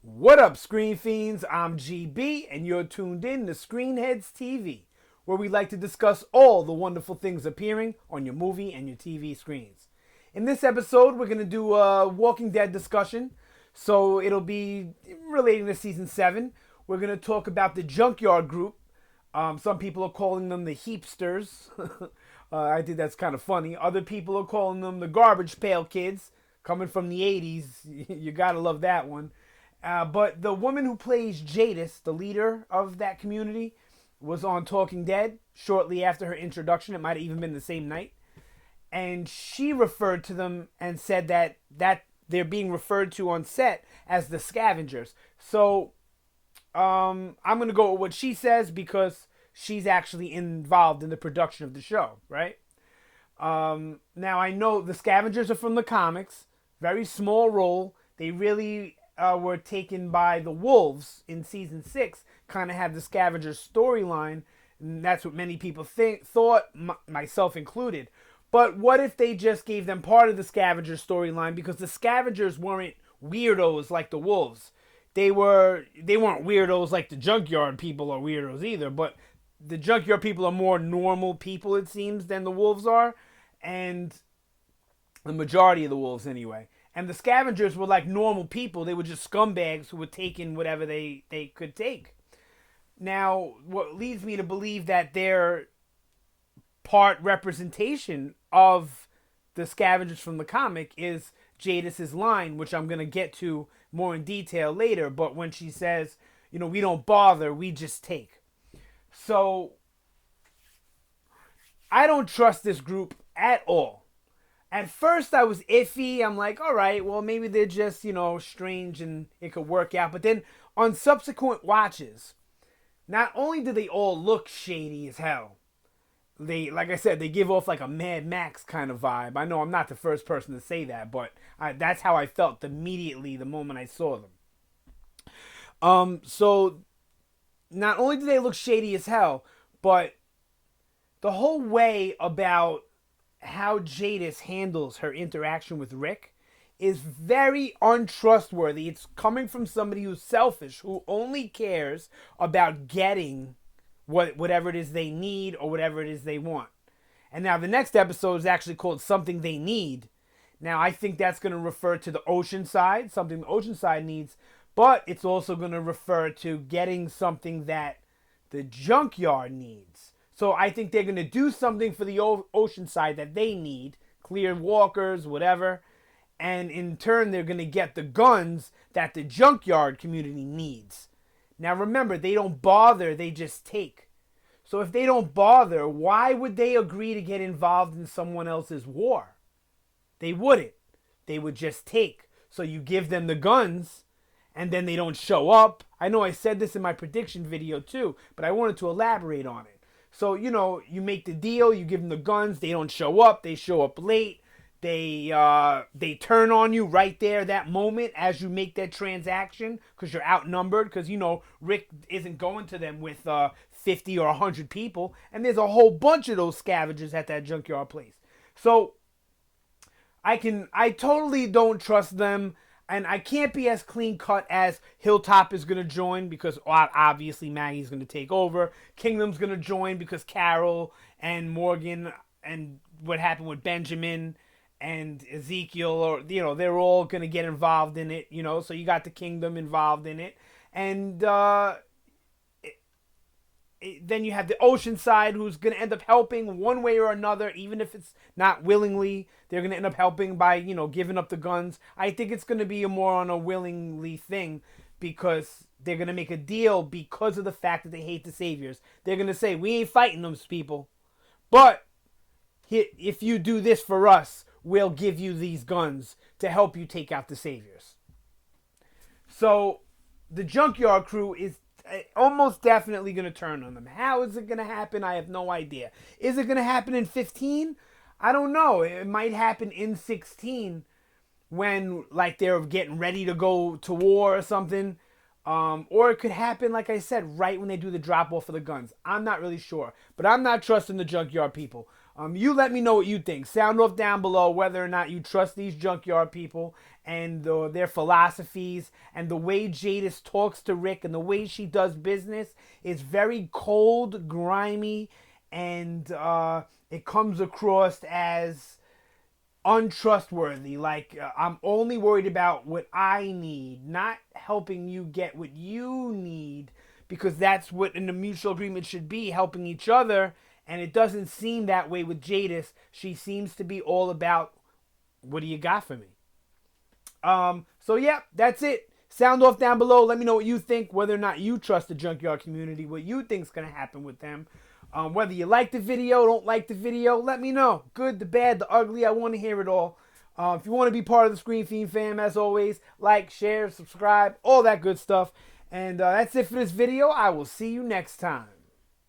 What up, Screen Fiends? I'm GB, and you're tuned in to Headz TV, where we like to discuss all the wonderful things appearing on your movie and your TV screens. In this episode, we're going to do a Walking Dead discussion, so it'll be relating to Season 7. We're going to talk about the Junkyard group. Some people are calling them the Heapsters. I think that's kind of funny. Other people are calling them the Garbage Pail Kids, coming from the 80s. You gotta love that one. But the woman who plays Jadis, the leader of that community, was on Talking Dead shortly after her introduction. It might have even been the same night. And she referred to them and said that they're being referred to on set as the Scavengers. So I'm going to go with what she says because she's actually involved in the production of the show, right? Now, I know the Scavengers are from the comics. Very small role. They really were taken by the Wolves in Season 6. Kind of had the Scavengers storyline. And that's what many people thought, myself included. But what if they just gave them part of the Scavengers storyline? Because the Scavengers weren't weirdos like the Wolves. They weren't weirdos like the Junkyard people are weirdos either. But the Junkyard people are more normal people, it seems, than the Wolves are. And the majority of the Wolves, anyway. And the Scavengers were like normal people. They were just scumbags who were taking whatever they could take. Now, what leads me to believe that they're part representation of the Scavengers from the comic is Jadis's line, which I'm going to get to more in detail later. But when she says, we don't bother, we just take. So, I don't trust this group at all. At first, I was iffy. I'm like, all right, well, maybe they're just, strange and it could work out. But then on subsequent watches, not only do they all look shady as hell, like I said, they give off like a Mad Max kind of vibe. I know I'm not the first person to say that, but that's how I felt immediately the moment I saw them. So not only do they look shady as hell, but the whole way about how Jadis handles her interaction with Rick is very untrustworthy. It's coming from somebody who's selfish, who only cares about getting whatever it is they need or whatever it is they want. And now the next episode is actually called Something They Need. Now I think that's going to refer to the ocean side, something the ocean side needs, but it's also going to refer to getting something that the Junkyard needs. So I think they're going to do something for the ocean side that they need, clear walkers, whatever, and in turn they're going to get the guns that the Junkyard community needs. Now remember, they don't bother, they just take. So if they don't bother, why would they agree to get involved in someone else's war? They wouldn't. They would just take. So you give them the guns, and then they don't show up. I know I said this in my prediction video too, but I wanted to elaborate on it. So, you make the deal, you give them the guns, they don't show up, they show up late. They turn on you right there, that moment, as you make that transaction, because you're outnumbered, because, Rick isn't going to them with 50 or 100 people, and there's a whole bunch of those scavengers at that Junkyard place. So, I totally don't trust them, and I can't be as clean cut as Hilltop is going to join, because obviously Maggie's going to take over. Kingdom's going to join because Carol and Morgan and what happened with Benjamin and Ezekiel, or they're all gonna get involved in it, so you got the Kingdom involved in it, and then you have the ocean side who's gonna end up helping one way or another, even if it's not willingly. They're gonna end up helping by giving up the guns. I think it's gonna be more on a willingly thing, because they're gonna make a deal because of the fact that they hate the Saviors. They're gonna say, we ain't fighting those people, but if you do this for us, we'll give you these guns to help you take out the Saviors. So the Junkyard crew is almost definitely going to turn on them. How is it going to happen? I have no idea. Is it going to happen in 15? I don't know. It might happen in 16 when they're getting ready to go to war or something. Or it could happen, like I said, right when they do the drop off of the guns. I'm not really sure. But I'm not trusting the Junkyard people. You let me know what you think. Sound off down below whether or not you trust these Junkyard people and their philosophies, and the way Jadis talks to Rick and the way she does business is very cold, grimy, and it comes across as untrustworthy. Like, I'm only worried about what I need, not helping you get what you need, because that's what in a mutual agreement should be, helping each other. And it doesn't seem that way with Jadis. She seems to be all about, what do you got for me? So yeah, that's it. Sound off down below. Let me know what you think, whether or not you trust the Junkyard community, what you think's gonna happen with them. Whether you like the video, don't like the video, let me know. Good, the bad, the ugly, I want to hear it all. If you want to be part of the Screen Fiend fam, as always, like, share, subscribe, all that good stuff. And that's it for this video. I will see you next time.